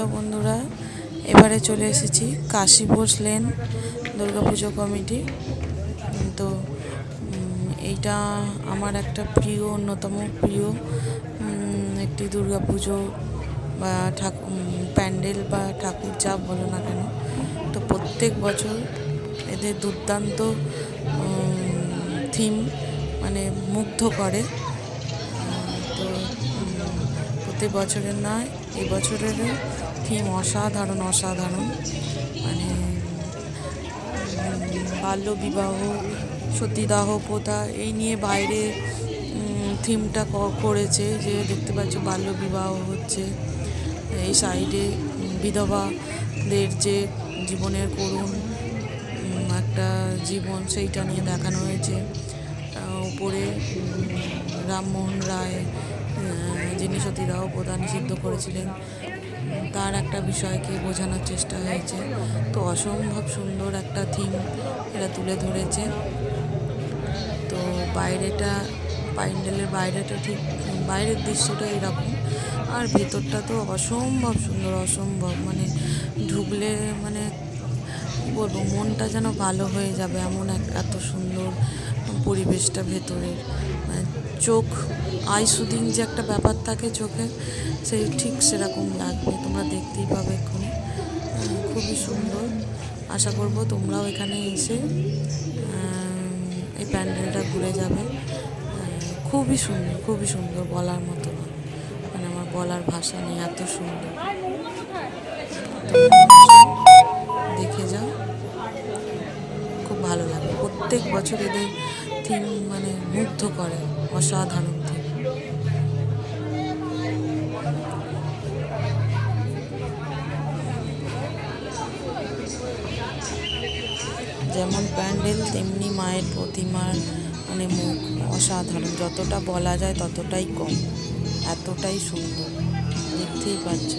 Hello বন্ধুরা, এবারে চলে এসেছি কাশীবোস লেন দুর্গাপুজো কমিটি। তো এইটা আমার একটা অন্যতম প্রিয় একটি দুর্গাপুজো বা প্যান্ডেল বা ঠাকুর যা বলো না কেন। তো প্রত্যেক বছর এদের দুর্দান্ত থিম মানে মুগ্ধ করে। তো প্রত্যেক বছরের নয়, এই বছরেরও থিম অসাধারণ মানে বাল্যবিবাহ, সতীদাহ প্রথা এই নিয়ে বাইরে থিমটা করেছে। যে দেখতে পাচ্ছ বাল্যবিবাহ হচ্ছে, এই সাইডে বিধবাদের যে জীবনের করুণ একটা জীবন সেইটা নিয়ে দেখানো হয়েছে। উপরে রামমোহন রায়, যিনি সতীদাহ প্রথা নিষিদ্ধ করেছিলেন, তার একটা বিষয়কে বোঝানোর চেষ্টা হয়েছে। তো অসম্ভব সুন্দর একটা থিম এরা তুলে ধরেছে। তো প্যান্ডেলের বাইরেটা ঠিক বাইরের দৃশ্যটা এরকম, আর ভেতরটা তো অসম্ভব সুন্দর, অসম্ভব মানে ঢুকলে মানে কী বলবো, মনটা যেন ভালো হয়ে যাবে এমন এত সুন্দর পরিবেশটা ভেতরের। মানে চোখ আই সুদিং যে একটা ব্যাপার থাকে চোখের, সেই ঠিক সেরকম লাগবে, তোমরা দেখতেই পাবে এক্ষুনি। খুবই সুন্দর। আশা করব তোমরাও এখানে এসে এই প্যান্ডেলটা ঘুরে যাবে। খুবই সুন্দর বলার মতো না, মানে আমার বলার ভাষা নেই, এত সুন্দর। দেখে যাও, খুব ভালো লাগে। প্রত্যেক বছর এদের থিম মানে মুগ্ধ করে, অসাধারণ থিম। যেমন প্যান্ডেল তেমনি মায়ের প্রতিমার মানে মুখ অসাধারণ, যতটা বলা যায় ততটাই কম, এতটাই সুন্দর, দেখতেই পাচ্ছ।